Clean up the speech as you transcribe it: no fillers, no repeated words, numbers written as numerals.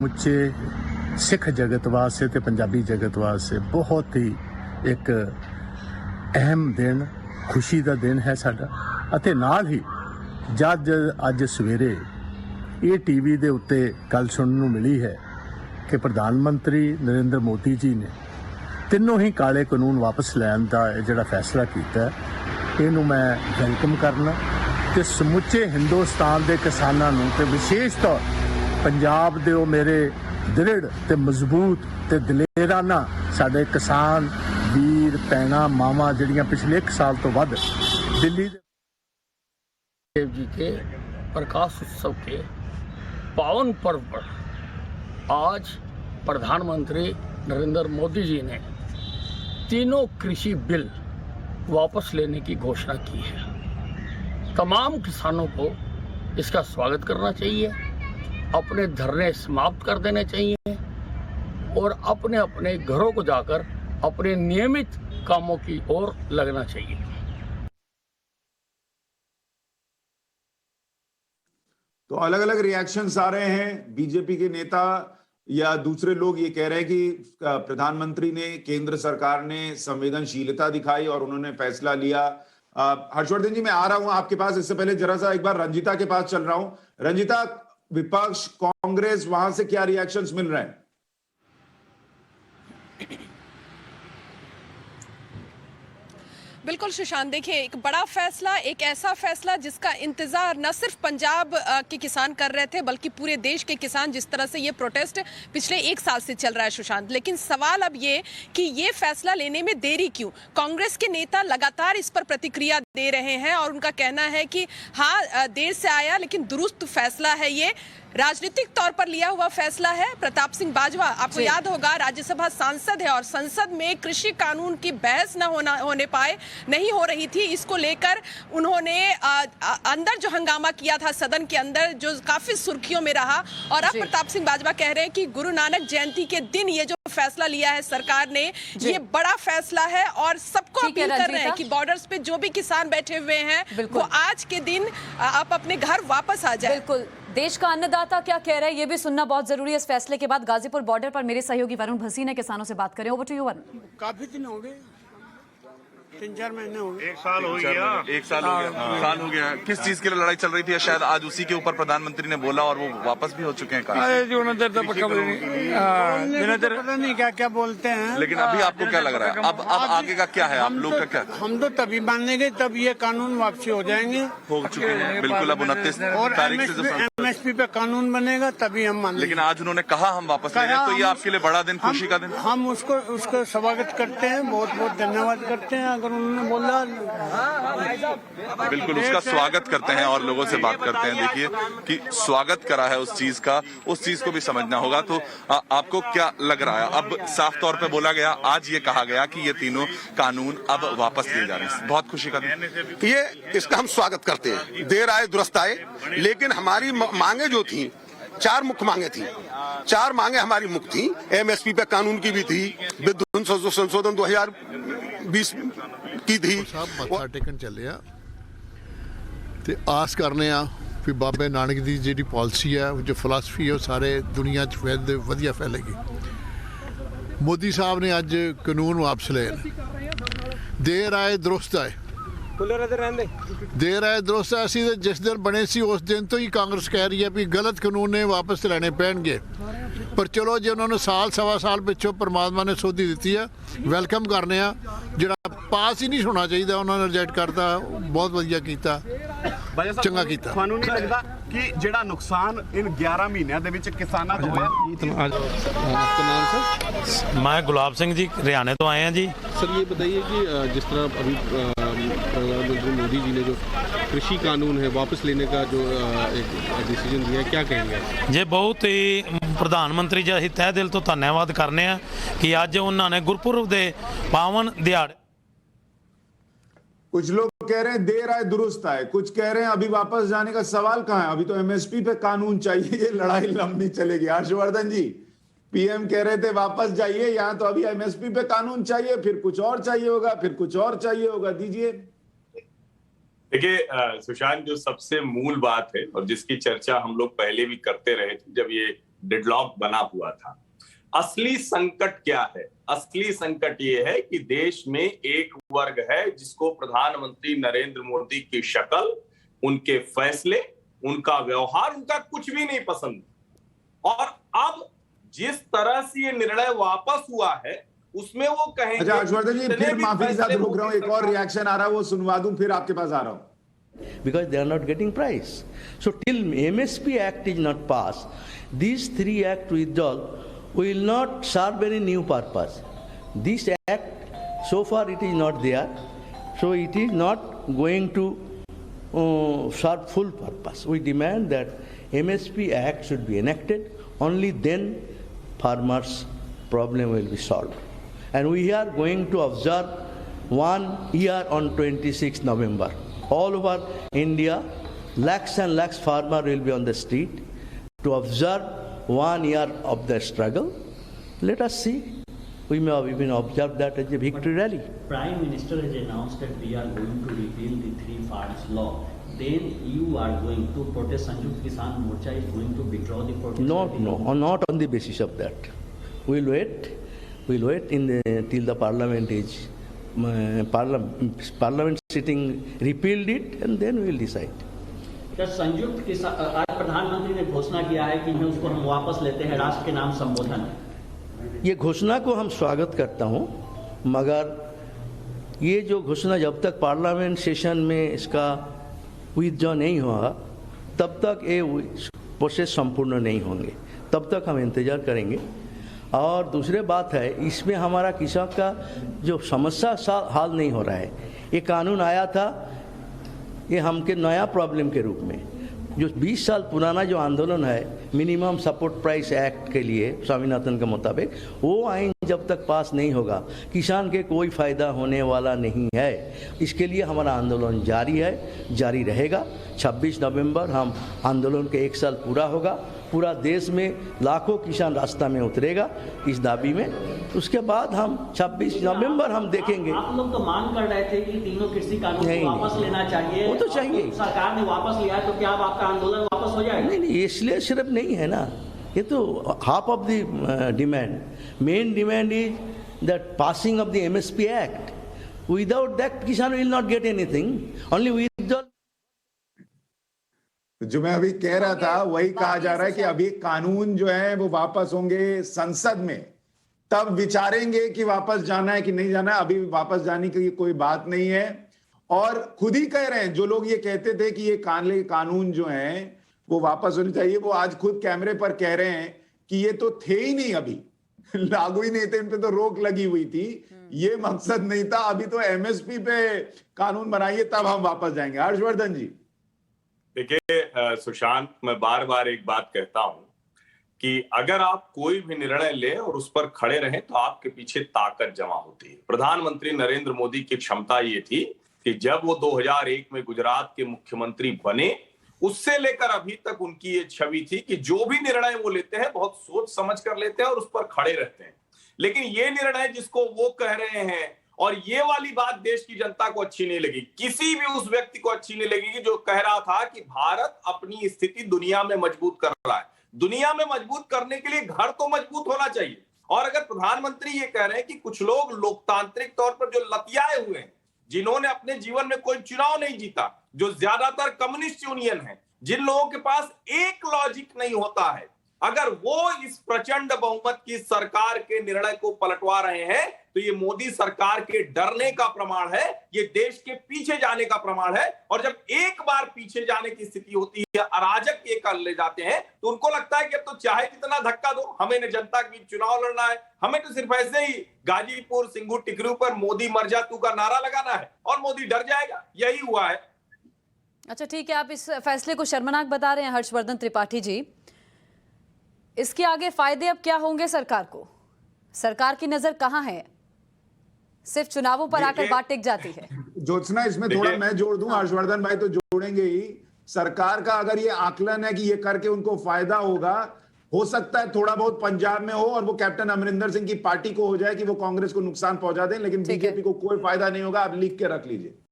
मुझे सिख जगत वास्ते ते पंजाबी जगत वास्ते बहुत ही एक अहम दिन, खुशी का दिन है साडा। ਅਤੇ ਨਾਲ ਹੀ जज ਅੱਜ सवेरे ये टीवी ਦੇ ਉੱਤੇ ਗੱਲ ਸੁਣਨ ਨੂੰ ਮਿਲੀ ਹੈ ਕਿ ਪ੍ਰਧਾਨ ਮੰਤਰੀ ਨਰਿੰਦਰ ਮੋਦੀ ਜੀ ਨੇ ਤਿੰਨੋਂ ਹੀ ਕਾਲੇ ਕਾਨੂੰਨ ਵਾਪਸ ਲੈਣ ਦਾ ਜਿਹੜਾ ਫੈਸਲਾ ਕੀਤਾ ਹੈ, ਇਹਨੂੰ ਮੈਂ ਵੈਲਕਮ ਕਰਨਾ ਤੇ ਸਮੁੱਚੇ ਹਿੰਦੁਸਤਾਨ ਦੇ ਕਿਸਾਨਾਂ ਨੂੰ ਤੇ ਵਿਸ਼ੇਸ਼ ਤੌਰ ਪੰਜਾਬ ਦੇ ਉਹ ਮੇਰੇ ਦ੍ਰਿੜ ਤੇ ਮਜ਼ਬੂਤ ਤੇ ਦਲੇਰਾਨਾ ਸਾਡੇ ਕਿਸਾਨ ਵੀਰ ਭੈਣਾਂ ਮਾਵਾਂ ਜਿਹੜੀਆਂ ਪਿਛਲੇ 1 ਸਾਲ ਤੋਂ ਵੱਧ ਦਿੱਲੀ देव जी के प्रकाश उत्सव के पावन पर्व पर आज प्रधानमंत्री नरेंद्र मोदी जी ने तीनों कृषि बिल वापस लेने की घोषणा की है। तमाम किसानों को इसका स्वागत करना चाहिए, अपने धरने समाप्त कर देने चाहिए और अपने अपने घरों को जाकर अपने नियमित कामों की ओर लगना चाहिए। तो अलग अलग रिएक्शंस आ रहे हैं। बीजेपी के नेता या दूसरे लोग ये कह रहे हैं कि प्रधानमंत्री ने, केंद्र सरकार ने संवेदनशीलता दिखाई और उन्होंने फैसला लिया। हर्षवर्धन जी, मैं आ रहा हूं आपके पास, इससे पहले जरा सा एक बार रंजिता के पास चल रहा हूं। रंजिता, विपक्ष, कांग्रेस, वहां से क्या रिएक्शंस मिल रहे हैं? बिल्कुल सुशांत, देखिए एक बड़ा फैसला, एक ऐसा फैसला जिसका इंतजार न सिर्फ पंजाब के किसान कर रहे थे बल्कि पूरे देश के किसान, जिस तरह से ये प्रोटेस्ट पिछले 1 साल से चल रहा है सुशांत। लेकिन सवाल अब ये कि ये फैसला लेने में देरी क्यों? कांग्रेस के नेता लगातार इस पर प्रतिक्रिया दे रहे हैं और उनका कहना है कि हाँ, देर से आया लेकिन दुरुस्त फैसला है, ये राजनीतिक तौर पर लिया हुआ फैसला है। प्रताप सिंह बाजवा, आपको याद होगा, राज्यसभा सांसद है और संसद में कृषि कानून की बहस नहीं हो रही थी। इसको लेकर उन्होंने अंदर जो हंगामा किया था सदन के अंदर, जो काफी सुर्खियों में रहा। और अब प्रताप सिंह बाजवा कह रहे हैं कि गुरु नानक जयंती के दिन ये जो फैसला लिया है सरकार ने, ये बड़ा फैसला है और सबको अपील कर रहे हैं कि बॉर्डर्स पे जो भी किसान बैठे हुए हैं वो आज के दिन आप अपने घर वापस आ जाए। बिल्कुल, देश का अन्नदाता क्या कह रहा है ये भी सुनना बहुत जरूरी है। इस फैसले के बाद गाजीपुर बॉर्डर पर मेरे सहयोगी वरुण भसीन है, किसानों से बात करें। Over to you Varun. काफी दिन हो गए, 3-4 महीने हो गए, 1 साल हो गया, 1 साल हो गया, साल हो गया। किस चीज के लिए लड़ाई चल रही थी? शायद आज उसी के ऊपर प्रधानमंत्री ने बोला और वो वापस भी हो चुके हैं। जो नजर तो पक्का पता नहीं क्या क्या बोलते हैं। लेकिन अभी आपको क्या लग रहा है? अब आगे का क्या है? आप लोग का क्या? हम तो तभी मानेंगे तब ये कानून वापसी हो जाएंगे। हो चुके हैं बिल्कुल। अब 29 तारीख से जो MSP पे कानून बनेगा तभी हम मानेंगे। लेकिन आज उन्होंने कहा हम वापस लेंगे, तो ये आपके लिए बड़ा दिन, खुशी का दिन। हम उसको स्वागत करते हैं, बहुत बहुत धन्यवाद करते हैं। अगर उन्होंने बोला बिल्कुल उसका स्वागत करते हैं और लोगों से बात करते हैं। देखिए कि स्वागत करा है उस चीज का, उस चीज को भी समझना होगा। तो आपको क्या लग रहा है? अब साफ तौर पे बोला गया, आज ये कहा गया कि ये तीनों कानून अब वापस लिए जा रहे हैं। बहुत खुशी का दिन। ये इसका हम स्वागत करते हैं। देर आए दुरुस्त आए, लेकिन हमारी मांगे जो थी, 4 मुख्य मांगे थी, 4 मांगे हमारी मुख्य थी। MSP पे कानून की भी थी, विद्युत संशोधन 2020 की थी। मत्था टेकन चले आ ते आस करने आ कि बाबे नानक दी जी पॉलिसी है, जो फिलासफी है, वो सारे दुनिया च वधिया फैलेगी। मोदी साहब ने अज कानून वापस ले, देर आए दुरुस्त आए। देर आए दुरुस्त आए। असीं जिस दिन बने सी उस दिन तो ही कांग्रेस कह रही है भी गलत कानून ने वापस लेने पैणगे, पर चलो जो उन्होंने साल सवा साल पिछों परमात्मा ने सोधी दी है, वेलकम करने आ। जो पास ही नहीं होना चाहिए उन्होंने रिजेक्ट करता, बहुत वधिया किया, चंगा किया। ਤੁਹਾਨੂੰ नहीं लगता कि ਜਿਹੜਾ नुकसान इन 11 महीनों ਦੇ ਵਿੱਚ किसानों को होया? आपका नाम सर? मैं गुलाब सिंह जी, हरियाणा तो आए हैं जी। सर ये बताइए कि जिस तरह अभी प्रधानमंत्री मोदी जी ने जो कृषि कानून है वापस लेने का जो एक डिसीजन दिया है, क्या कहेंगे? जे बहुत ही प्रधान मंत्री जी ਅਸੀਂ ਤਹਿ ਦਿਲ ਤੋਂ ਧੰਨਵਾਦ ਕਰਨੇ ਆ कि ਅੱਜ ਉਹਨਾਂ ਨੇ ਗੁਰਪੁਰਬ ਦੇ ਪਾਵਨ ਦਿਹਾੜੇ। कुछ लोग कह रहे हैं देर आए दुरुस्त आए, कुछ कह रहे हैं अभी वापस जाने का सवाल कहां है, अभी तो MSP पे कानून चाहिए, ये लड़ाई लंबी चलेगी। हर्षवर्धन जी, PM कह रहे थे वापस जाइए, यहां तो अभी MSP पे कानून चाहिए, फिर कुछ और चाहिए होगा, फिर कुछ और चाहिए होगा। दीजिए। देखिए सुशांत, जो सबसे मूल बात है और जिसकी चर्चा हम लोग पहले भी करते रहे थे, जब ये डेडलॉक बना हुआ था। असली संकट क्या है? असली संकट ये है कि देश में एक वर्ग है जिसको प्रधानमंत्री नरेंद्र मोदी की शक्ल, उनके फैसले, उनका व्यवहार, उनका कुछ भी नहीं पसंद। और अब जिस तरह से ये निर्णय वापस हुआ है उसमें वो कहेंगे। अच्छा हर्षवर्धन जी, फिर माफी के साथ रोक रहा हूँ, एक और रिएक्शन आ रहा है, वो सुनवा दूं, फिर आपके पास आ रहा हूँ। Because they are not getting price. So till MSP Act is not passed, these three act withdrawal will not serve any new purpose. This act, so far it is not there, so it is not going to serve full purpose. We demand that MSP Act should be enacted. Only then farmers' problem will be solved. And we are going to observe 1 year on 26 November. All over India, lakhs and lakhs farmers will be on the street to observe 1 year of the struggle. Let us see. We may even observe that as a victory rally. Prime Minister has announced that we are going to repeal the three farms law. Then you are going to protest. Sanjukta Kisan Morcha is going to withdraw the protest. Not on the basis of that. We'll wait till the parliament is parliament sitting repealed it, and then we'll decide. संयुक्त किसान, आज प्रधानमंत्री ने घोषणा किया है कि उसको हम वापस लेते हैं, राष्ट्र के नाम संबोधन। ये घोषणा को हम स्वागत करता हूं, मगर ये जो घोषणा जब तक पार्लियामेंट सेशन में इसका विथड्रॉ नहीं होगा तब तक ये प्रोसेस संपूर्ण नहीं होंगे, तब तक हम इंतजार करेंगे। और दूसरी बात है, इसमें हमारा किसान का जो समस्या हल नहीं हो रहा है। ये कानून आया था, ये हमके नया प्रॉब्लम के रूप में, जो 20 साल पुराना जो आंदोलन है मिनिमम सपोर्ट प्राइस एक्ट के लिए स्वामीनाथन के मुताबिक, वो आइन जब तक पास नहीं होगा किसान के कोई फ़ायदा होने वाला नहीं है। इसके लिए हमारा आंदोलन जारी है, जारी रहेगा। 26 नवंबर हम आंदोलन के 1 साल पूरा होगा। पूरा देश में लाखों किसान रास्ता में उतरेगा इस दाबी में। उसके बाद हम 26 नवंबर हम देखेंगे। आप लोग तो मांग कर रहे थे कि तीनों कृषि कानून को वापस लेना चाहिए। वो तो चाहिए। सरकार ने वापस लिया है तो क्या अब आपका आंदोलन वापस हो जाएगा? नहीं, इसलिए सिर्फ नहीं है ना, ये तो half of the demand. Main demand is that passing of the MSP act. Without that kisan will not get anything, only with जो मैं अभी कह रहा था वही कहा जा रहा है कि अभी कानून जो है वो वापस होंगे संसद में, तब विचारेंगे कि वापस जाना है कि नहीं जाना है। अभी वापस जाने की कोई बात नहीं है। और खुद ही कह रहे हैं, जो लोग ये कहते थे कि ये कानून जो है वो वापस होने चाहिए, वो आज खुद कैमरे पर कह रहे हैं कि ये तो थे ही नहीं, अभी लागू ही नहीं थे, इन पे तो रोक लगी हुई थी, ये मकसद नहीं था। अभी तो MSP पे कानून बनाइए तब हम वापस जाएंगे। हर्षवर्धन जी, देखिए सुशांत, मैं बार बार एक बात कहता हूं कि अगर आप कोई भी निर्णय ले और उस पर खड़े रहें तो आपके पीछे ताकत जमा होती है। प्रधानमंत्री नरेंद्र मोदी की क्षमता ये थी कि जब वो 2001 में गुजरात के मुख्यमंत्री बने, उससे लेकर अभी तक उनकी ये छवि थी कि जो भी निर्णय वो लेते हैं बहुत सोच समझ कर लेते हैं और उस पर खड़े रहते हैं। लेकिन ये निर्णय जिसको वो कह रहे हैं, और ये वाली बात देश की जनता को अच्छी नहीं लगी, किसी भी उस व्यक्ति को अच्छी नहीं लगेगी जो कह रहा था कि भारत अपनी स्थिति दुनिया में मजबूत कर रहा है। दुनिया में मजबूत करने के लिए घर तो मजबूत होना चाहिए। और अगर प्रधानमंत्री ये कह रहे हैं कि कुछ लोग लोकतांत्रिक तौर पर जो लतियाए हुए हैं, जिन्होंने अपने जीवन में कोई चुनाव नहीं जीता, जो ज्यादातर कम्युनिस्ट यूनियन है, जिन लोगों के पास एक लॉजिक नहीं होता है, अगर वो इस प्रचंड बहुमत की सरकार के निर्णय को पलटवा रहे हैं तो ये मोदी सरकार के डरने का प्रमाण है, ये देश के पीछे जाने का प्रमाण है। और जब एक बार पीछे जाने की स्थिति होती है, अराजक ये कर ले जाते हैं, तो उनको लगता है कि अब तो चाहे कितना धक्का दो, हमें न जनता के बीच चुनाव लड़ना है, हमें तो सिर्फ ऐसे ही गाजीपुर सिंगू टिकरू पर मोदी मर जा तू का नारा लगाना है और मोदी डर जाएगा। यही हुआ है। अच्छा ठीक है, आप इस फैसले को शर्मनाक बता रहे हैं हर्षवर्धन त्रिपाठी जी। इसके आगे फायदे अब क्या होंगे सरकार को? सरकार की नजर कहां है? सिर्फ चुनावों पर आकर बात टिक जाती है। ज्योत्सना, इसमें थोड़ा मैं जोड़ दूं, हर्षवर्धन भाई तो जोड़ेंगे ही। सरकार का अगर ये आकलन है कि ये करके उनको फायदा होगा, हो सकता है थोड़ा बहुत पंजाब में हो और वो कैप्टन अमरिंदर सिंह की पार्टी को हो जाए कि वो कांग्रेस को नुकसान पहुंचा दें, लेकिन बीजेपी को कोई फायदा नहीं होगा। आप लिख के रख लीजिए।